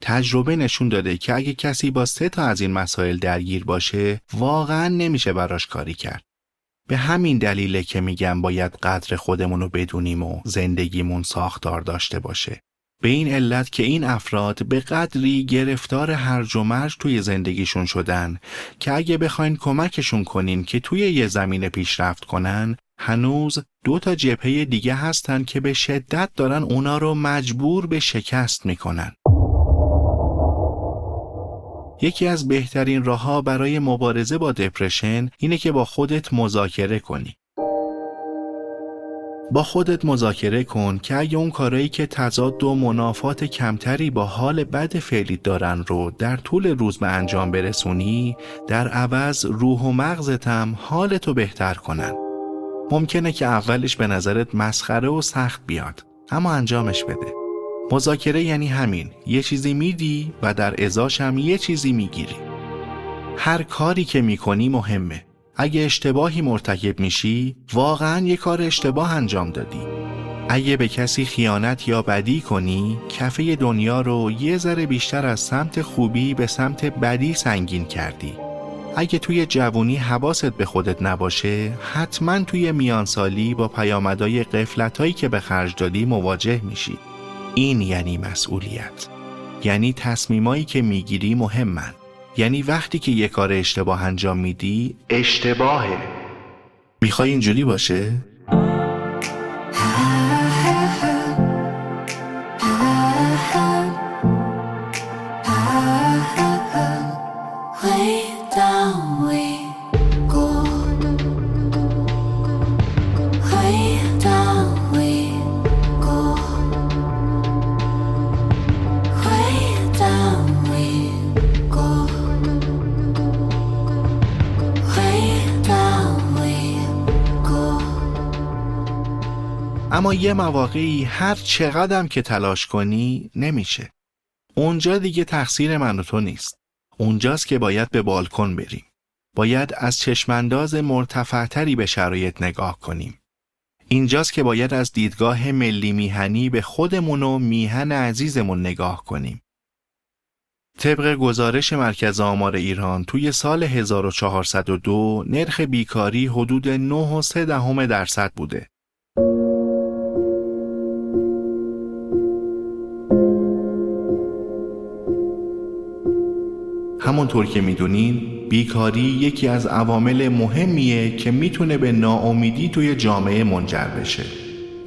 تجربه نشون داده که اگه کسی با 3 تا از این مسائل درگیر باشه واقعا نمیشه براش کاری کرد. به همین دلیله که میگم باید قدر خودمون رو بدونیم و زندگیمون ساختار داشته باشه. به این علت که این افراد به قدری گرفتار هرج و مرج توی زندگیشون شدن که اگه بخواین کمکشون کنین که توی یه زمینه پیشرفت کنن، هنوز 2 تا جبهه دیگه هستن که به شدت دارن اونا رو مجبور به شکست میکنن. یکی از بهترین راه‌ها برای مبارزه با دپرشن اینه که با خودت مذاکره کنی. با خودت مذاکره کن که اگه اون کارهایی که تضاد و منافات کمتری با حال بد فعلیت دارن رو در طول روز به انجام برسونی، در عوض روح و مغزت هم حالتو بهتر کنن. ممکنه که اولش به نظرت مسخره و سخت بیاد، اما انجامش بده. مذاکره یعنی همین، یه چیزی میدی و در ازاش هم یه چیزی میگیری. هر کاری که میکنی مهمه. اگه اشتباهی مرتکب میشی، واقعاً یه کار اشتباه انجام دادی. اگه به کسی خیانت یا بدی کنی، کفه دنیا رو یه ذره بیشتر از سمت خوبی به سمت بدی سنگین کردی. اگه توی جوونی حواست به خودت نباشه، حتما توی میانسالی با پیامدهای غفلتایی که به خرج دادی مواجه میشی. این یعنی مسئولیت. یعنی تصمیمایی که میگیری مهمن. یعنی وقتی که یه کار اشتباه انجام میدی، اشتباهه. میخوای اینجوری باشه؟ اما یه مواقعی هر چقدرم که تلاش کنی نمیشه. اونجا دیگه تقصیر من و تو نیست. اونجاست که باید به بالکن بریم. باید از چشمانداز مرتفعتری به شرایط نگاه کنیم. اینجاست که باید از دیدگاه ملی میهنی به خودمون و میهن عزیزمون نگاه کنیم. طبق گزارش مرکز آمار ایران توی سال 1402 نرخ بیکاری حدود 9.3% بوده. همونطور که میدونین، بیکاری یکی از عوامل مهمیه که میتونه به ناامیدی توی جامعه منجر بشه.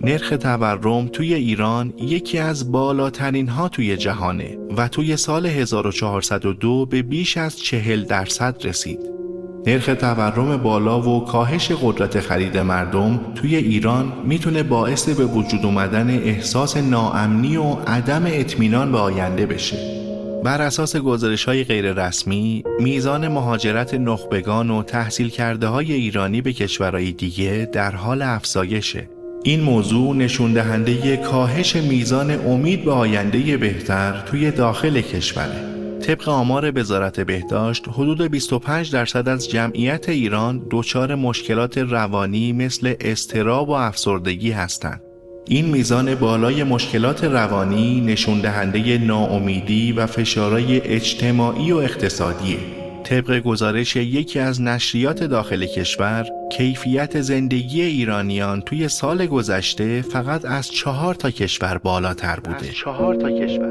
نرخ تورم توی ایران یکی از بالاترین ها توی جهانه و توی سال 1402 به بیش از 40% رسید. نرخ تورم بالا و کاهش قدرت خرید مردم توی ایران میتونه باعث به وجود اومدن احساس ناامنی و عدم اطمینان به آینده بشه. بر اساس گزارش‌های غیر رسمی، میزان مهاجرت نخبگان و تحصیل کرده های ایرانی به کشورهای دیگه در حال افزایشه. این موضوع نشون دهنده کاهش میزان امید به آینده بهتر توی داخل کشوره. طبق آمار وزارت بهداشت، حدود 25% از جمعیت ایران دچار مشکلات روانی مثل اضطراب و افسردگی هستند. این میزان بالای مشکلات روانی نشون دهنده ناامیدی و فشارهای اجتماعی و اقتصادیه. طبق گزارش یکی از نشریات داخل کشور، کیفیت زندگی ایرانیان توی سال گذشته فقط از 4 تا کشور بالاتر بوده. از 4 تا کشور.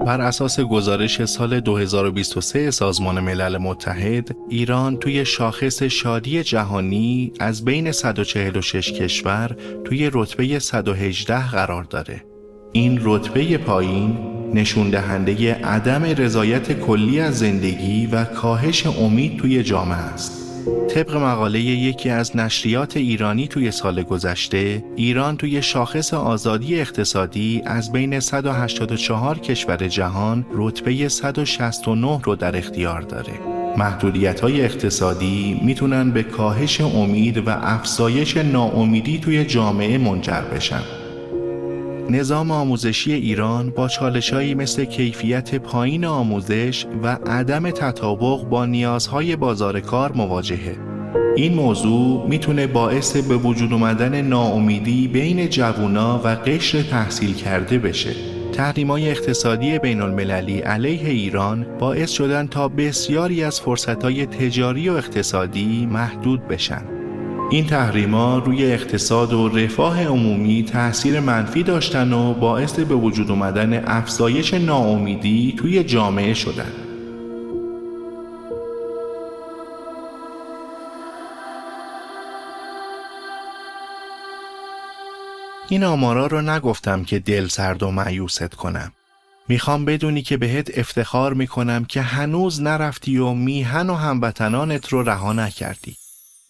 بر اساس گزارش سال 2023 سازمان ملل متحد، ایران توی شاخص شادی جهانی از بین 146 کشور توی رتبه 118 قرار داره. این رتبه پایین نشون دهنده عدم رضایت کلی از زندگی و کاهش امید توی جامعه است. طبق مقاله یکی از نشریات ایرانی توی سال گذشته، ایران توی شاخص آزادی اقتصادی از بین 184 کشور جهان رتبه 169 رو در اختیار داره. محدودیت‌های اقتصادی میتونن به کاهش امید و افزایش ناامیدی توی جامعه منجر بشن. نظام آموزشی ایران با چالش‌هایی مثل کیفیت پایین آموزش و عدم تطابق با نیازهای بازار کار مواجهه. این موضوع میتونه باعث به وجود آمدن ناامیدی بین جوونا و قشر تحصیل کرده بشه. تحریم‌های اقتصادی بین‌المللی علیه ایران باعث شدن تا بسیاری از فرصت‌های تجاری و اقتصادی محدود بشن. این تحریم‌ها روی اقتصاد و رفاه عمومی تأثیر منفی داشتن و باعث به وجود آمدن افزایش ناامیدی توی جامعه شدن. این آمارا رو نگفتم که دل سرد و مایوست کنم. میخوام بدونی که بهت افتخار میکنم که هنوز نرفتی و میهن و هموطنانت رو رها نکردی.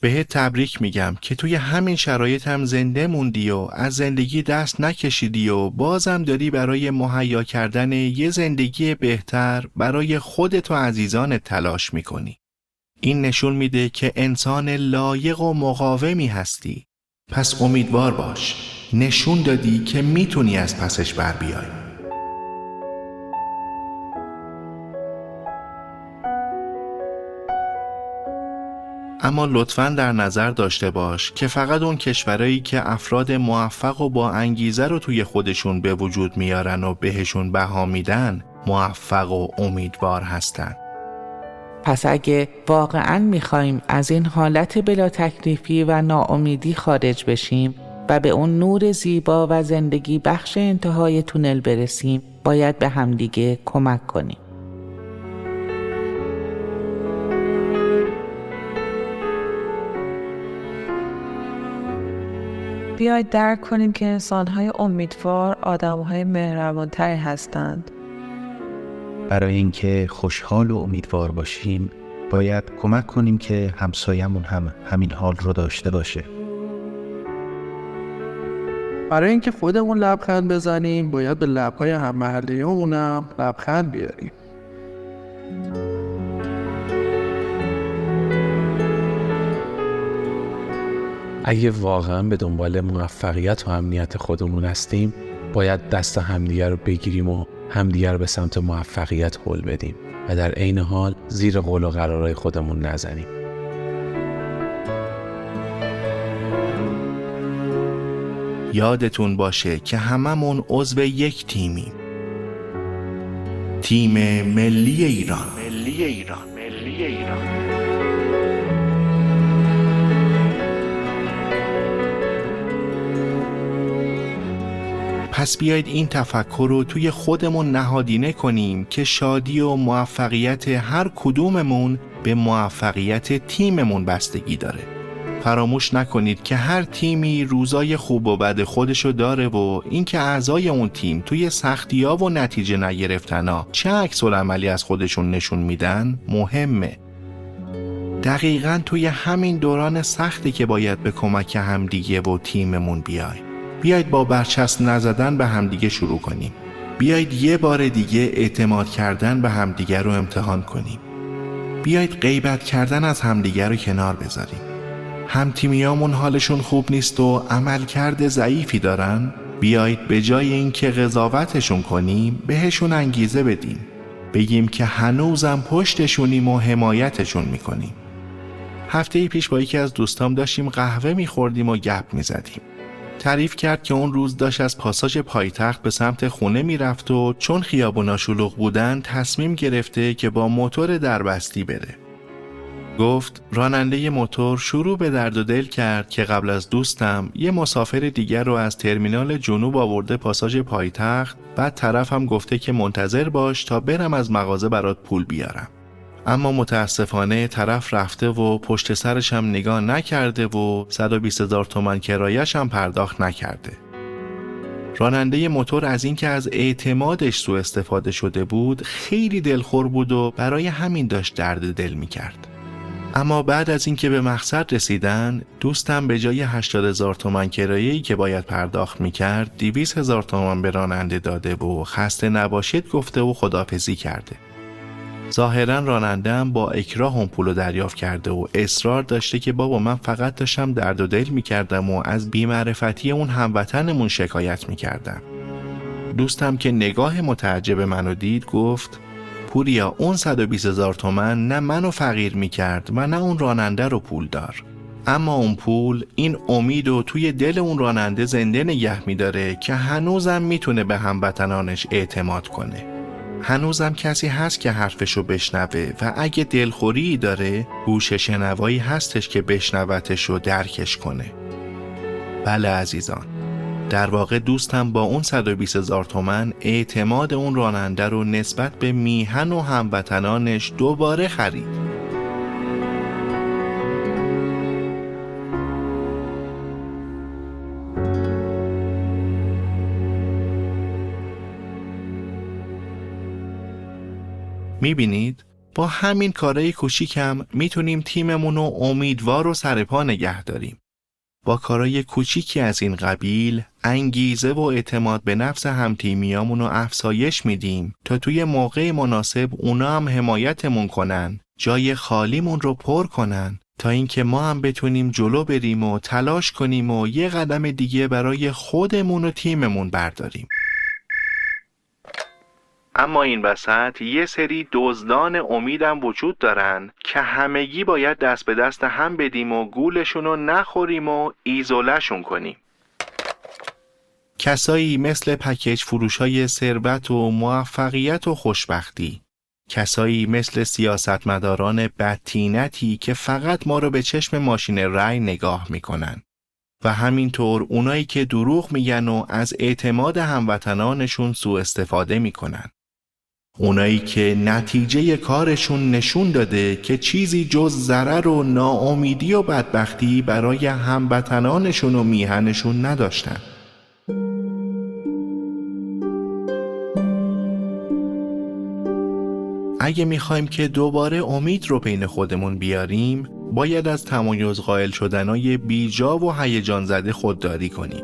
بهت تبریک میگم که توی همین شرایط هم زنده موندی و از زندگی دست نکشیدی و بازم داری برای مهیا کردن یه زندگی بهتر برای خودت و عزیزانت تلاش میکنی. این نشون میده که انسان لایق و مقاومی هستی. پس امیدوار باش. نشون دادی که میتونی از پسش بر بیای. اما لطفاً در نظر داشته باش که فقط اون کشورهایی که افراد موفق و با انگیزه رو توی خودشون به وجود میارن و بهشون بها میدن موفق و امیدوار هستن. پس اگه واقعاً میخوایم از این حالت بلا تکلیفی و ناامیدی خارج بشیم و به اون نور زیبا و زندگی بخش انتهای تونل برسیم، باید به همدیگه کمک کنیم. بیاید درک کنیم که انسان‌های امیدوار آدم‌های مهربان‌تری هستند. برای اینکه خوشحال و امیدوار باشیم باید کمک کنیم که همسایمون هم همین حال رو داشته باشه. برای اینکه خودمون لبخند بزنیم باید به لب‌های هم محلیه‌مونم لبخند بیاریم. اگه واقعا به دنبال موفقیت و امنیت خودمون هستیم باید دست همدیگر رو بگیریم و همدیگر رو به سمت موفقیت هل بدیم و در عین حال زیر قول و قرارهای خودمون نزنیم. یادتون باشه که هممون عضو یک تیمیم. تیم ملی ایران. پس بیایید این تفکر رو توی خودمون نهادینه کنیم که شادی و موفقیت هر کدوممون به موفقیت تیممون بستگی داره. فراموش نکنید که هر تیمی روزای خوب و بد خودشو داره و اینکه اعضای اون تیم توی سختی‌ها و نتیجه نگرفتنا چه عکس‌العملی از خودشون نشون میدن مهمه. دقیقاً توی همین دوران سختی که باید به کمک همدیگه و تیممون بیایید با برچسب نزدن به همدیگه شروع کنیم. بیایید یه بار دیگه اعتماد کردن به همدیگه رو امتحان کنیم. بیایید غیبت کردن از همدیگه رو کنار بذاریم. همتیمیامون حالشون خوب نیست و عملکرد ضعیفی دارن، بیایید به جای اینکه قضاوتشون کنیم بهشون انگیزه بدیم. بگیم که هنوزم پشتشونیم و حمایتشون میکنیم. هفته پیش با یکی از دوستام داشتیم قهوه میخوردیم و گپ میزدیم. تعریف کرد که اون روز داشت از پاساژ پایتخت به سمت خونه میرفت و چون خیابونا شلوغ بودن تصمیم گرفته که با موتور دربستی بره. گفت راننده موتور شروع به درد و دل کرد که قبل از دوستم یه مسافر دیگر رو از ترمینال جنوب آورده پاساژ پایتخت، بعد طرف هم گفته که منتظر باش تا برم از مغازه برات پول بیارم. اما متاسفانه طرف رفته و پشت سرش هم نگاه نکرده و 120,000 تومان کرایه‌اش هم پرداخت نکرده. راننده موتور از اینکه از اعتمادش سوء استفاده شده بود خیلی دلخور بود و برای همین داشت درد دل می‌کرد. اما بعد از اینکه به مقصد رسیدن، دوستم به جای 80,000 تومان کرایه‌ای که باید پرداخت می‌کرد 200,000 تومان به راننده داده و خسته نباشید گفته و خداحافظی کرده. ظاهراً راننده‌ام با اکراه اون پولو دریافت کرده و اصرار داشته که بابا من فقط داشتم درد و دل می‌کردم و از بی‌معرفتی اون هموطنمون شکایت می‌کردم. دوستم که نگاه متعجب منو دید گفت پوریا اون 120,000 تومان نه منو فقیر می‌کرد و نه اون راننده رو پول دار. اما اون پول این امیدو توی دل اون راننده زنده نگه می‌داره که هنوزم میتونه به هموطنانش اعتماد کنه. هنوزم کسی هست که حرفشو بشنوه و اگه دلخوری داره گوش شنوایی هستش که بشنوتش و درکش کنه. بله عزیزان، در واقع دوستم با اون 120,000 تومان اعتماد اون راننده رو نسبت به میهن و هموطنانش دوباره خرید. میبینید؟ با همین کارهای کوچیکم میتونیم تیممون رو امیدوار و سرپا نگه داریم. با کارهای کوچیکی از این قبیل انگیزه و اعتماد به نفس همتیمیامون رو افزایش میدیم تا توی موقع مناسب اونا هم حمایتمون کنن، جای خالیمون رو پر کنن تا اینکه ما هم بتونیم جلو بریم و تلاش کنیم و یه قدم دیگه برای خودمون و تیممون برداریم. اما این وسط یه سری دزدان امیدم وجود دارن که همگی باید دست به دست هم بدیم و گولشون رو نخوریم و ایزوله‌شون کنیم. کسایی مثل پکیج فروشای ثروت و موفقیت و خوشبختی، کسایی مثل سیاستمداران بدطینتی که فقط ما رو به چشم ماشین رای نگاه میکنن و همینطور اونایی که دروغ میگن و از اعتماد هموطنانشون سوء استفاده میکنن. اونایی که نتیجه کارشون نشون داده که چیزی جز ضرر و ناامیدی و بدبختی برای هموطنانشون و میهنشون نداشتن. اگه میخوایم که دوباره امید رو بین خودمون بیاریم، باید از تمایز قائل شدنای بیجا و هیجان زده خودداری کنیم.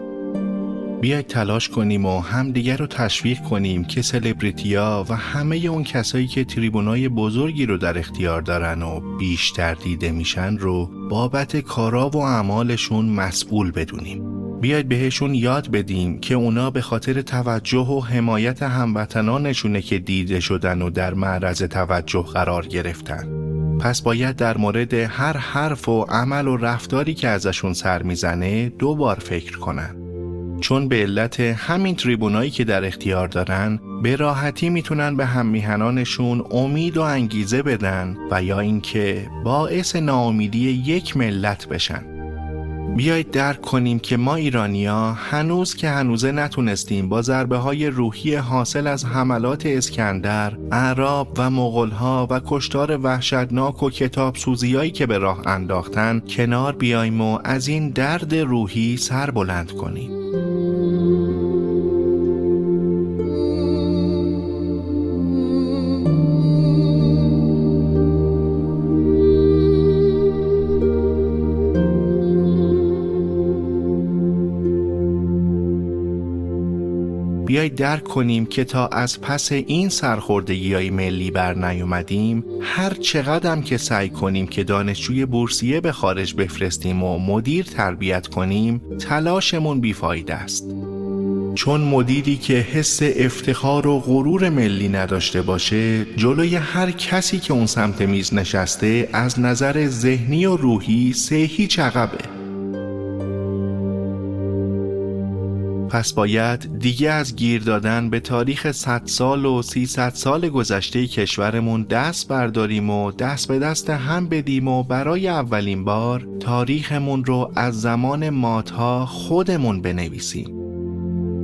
بیاید تلاش کنیم و همدیگر رو تشویق کنیم که سلبریتی‌ها و همه اون کسایی که تریبونای بزرگی رو در اختیار دارن و بیشتر دیده میشن رو بابت کارا و اعمالشون مسئول بدونیم. بیاید بهشون یاد بدیم که اونا به خاطر توجه و حمایت هموطنانشونه که دیده شدن و در معرض توجه قرار گرفتن. پس باید در مورد هر حرف و عمل و رفتاری که ازشون سر میزنه 2 بار فکر کنن. چون به علت همین تریبونایی که در اختیار دارن به راحتی میتونن به هم میهنانشون امید و انگیزه بدن و یا اینکه باعث ناامیدی یک ملت بشن. بیایید درک کنیم که ما ایرانی‌ها هنوزه نتونستیم با ضربه‌های روحی حاصل از حملات اسکندر، اعراب و مغول‌ها و کشتار وحشتناک و کتاب سوزیایی که به راه انداختن کنار بیاییم و از این درد روحی سر بلند کنیم. بیایید درک کنیم که تا از پس این سرخوردگی‌های ملی بر نیومدیم، هر چقدر که سعی کنیم که دانشجوی بورسیه به خارج بفرستیم و مدیر تربیت کنیم، تلاشمون بیفایده است. چون مدیری که حس افتخار و غرور ملی نداشته باشه، جلوی هر کسی که اون سمت میز نشسته از نظر ذهنی و روحی 3 عقبه. پس باید دیگه از گیر دادن به تاریخ 100 سال و 300 سال گذشته کشورمون دست برداریم و دست به دست هم بدیم و برای اولین بار تاریخمون رو از زمان مادها خودمون بنویسیم.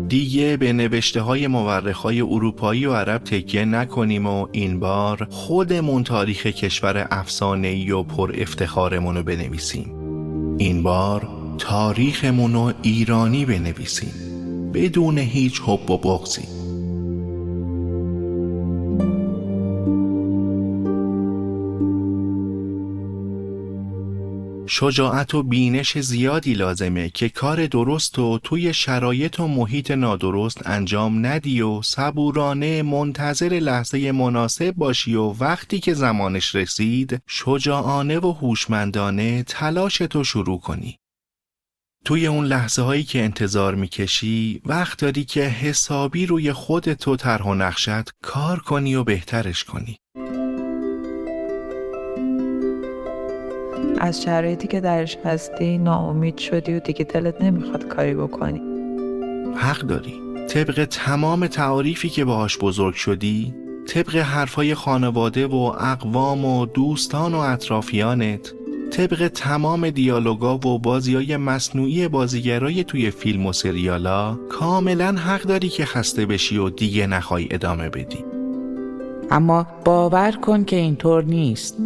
دیگه به نوشته‌های مورخای اروپایی و عرب تکیه نکنیم و این بار خودمون تاریخ کشور افسانه‌ای و پر افتخارمون رو بنویسیم. این بار تاریخمون رو ایرانی بنویسیم، بدون هیچ حب و بغضی. شجاعت و بینش زیادی لازمه که کار درست و توی شرایط و محیط نادرست انجام ندی و صبورانه منتظر لحظه مناسب باشی و وقتی که زمانش رسید شجاعانه و هوشمندانه تلاشتو شروع کنی. توی اون لحظه هایی که انتظار میکشی وقت داری که حسابی روی خودت و طرح و نقشت کار کنی و بهترش کنی. از شرایطی که درش هستی ناامید شدی و دیگه دلت نمیخواد کاری بکنی. حق داری. طبق تمام تعاریفی که باهاش بزرگ شدی، طبق حرفای خانواده و اقوام و دوستان و اطرافیانت، طبق تمام دیالوگا و بازیای مصنوعی بازیگرای توی فیلم و سریالا، کاملا حق داری که خسته بشی و دیگه نخوای ادامه بدی. اما باور کن که اینطور نیست.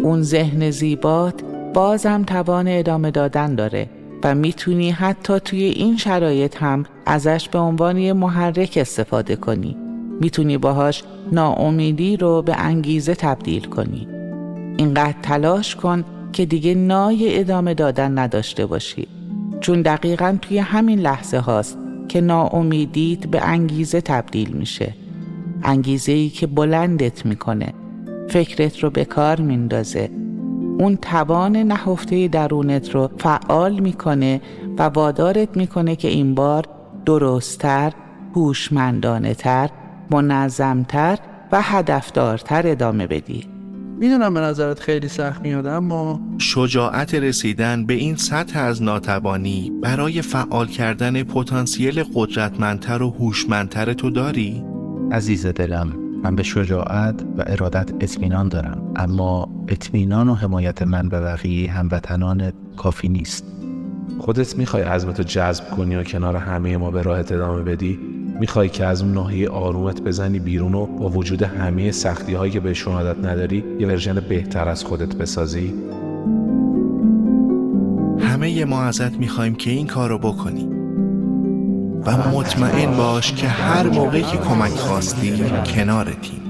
اون ذهن زیبات بازم توان ادامه دادن داره و میتونی حتی توی این شرایط هم ازش به عنوان یه محرک استفاده کنی. میتونی باهاش ناامیدی رو به انگیزه تبدیل کنی. اینقدر تلاش کن که دیگه نای ادامه دادن نداشته باشی. چون دقیقاً توی همین لحظه هاست که ناامیدیت به انگیزه تبدیل میشه. انگیزه‌ای که بلندت میکنه، فکرت رو به کار میندازه، اون توان نهفته درونت رو فعال میکنه و وادارت میکنه که این بار درست‌تر، هوشمندانه‌تر، منظم‌تر و هدفدارتر ادامه بدی. میدونم به نظرت خیلی سخت میاد، اما شجاعت رسیدن به این سطح از ناتوانی برای فعال کردن پتانسیل قدرتمندتر و هوشمندتر تو داری؟ عزیز دلم، من به شجاعت و ارادت اطمینان دارم، اما اطمینان و حمایت من به بقیه هموطنانت کافی نیست. خودت میخوای عزمتو جذب کنی و کنار همه ما به راهت ادامه بدی؟ میخوای که از اون ناحیه آرومت بزنی بیرون و با وجود همه سختی هایی که بهشون عادت نداری یه ورژن بهتر از خودت بسازی؟ همه ما ازت میخوایم که این کارو بکنی و مطمئن باش که هر موقعی که کمک خواستی کنارتیم.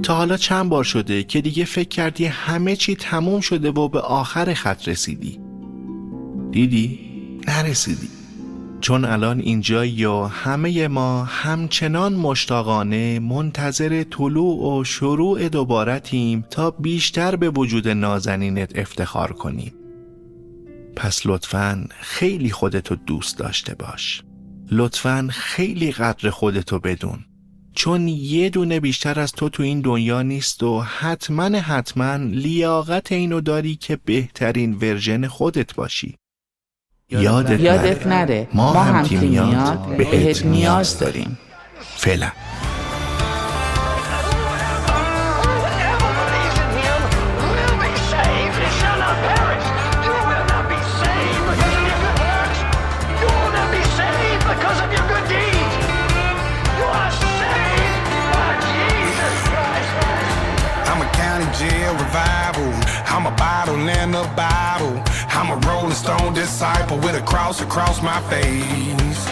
تا حالا چند بار شده که دیگه فکر کردی همه چی تموم شده و به آخر خط رسیدی؟ دیدی؟ نرسیدی. چون الان اینجایی و همه ما همچنان مشتاقانه منتظر طلوع و شروع دوبارتیم تا بیشتر به وجود نازنینت افتخار کنیم. پس لطفاً خیلی خودتو دوست داشته باش. لطفاً خیلی قدر خودتو بدون. چون یه دونه بیشتر از تو این دنیا نیست و حتما لیاقت اینو داری که بهترین ورژن خودت باشی. یادت نره ما هم تیمیات بهت نیاز داریم. فعلا. I'm a bottle in a bottle. I'm a rolling stone disciple with a cross across my face.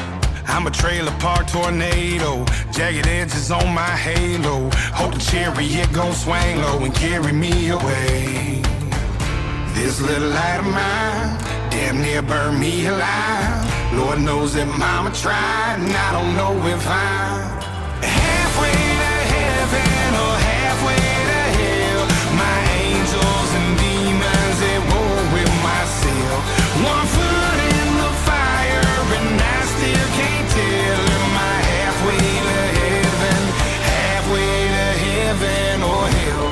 I'm a trailer park tornado, jagged edges on my halo. Hope the chariot gon' swing low and carry me away. This little light of mine damn near burned me alive. Lord knows that mama tried, and I don't know if I'm halfway to heaven or halfway to hell. My angels and demons, they war with myself. One foot in the fire and I still can't tell. Am I halfway to heaven or hell?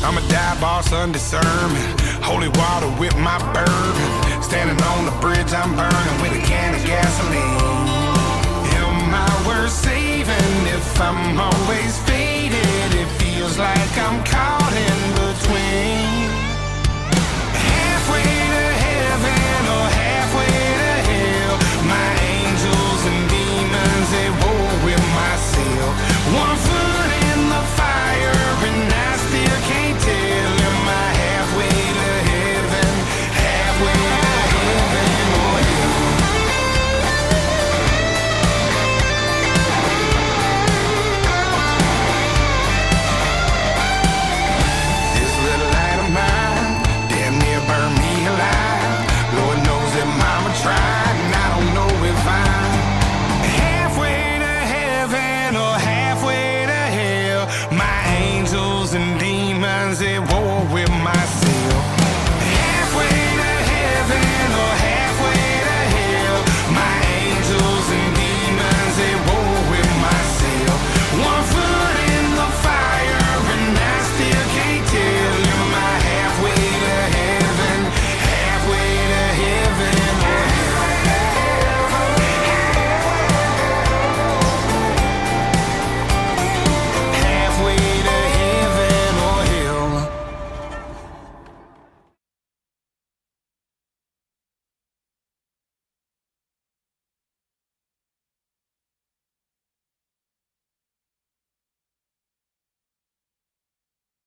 I'm a dive boss under sermon, holy water with my bourbon. Standing on the bridge I'm burning with a can of gasoline. Am I worth saving if I'm always faded? It feels like I'm caught in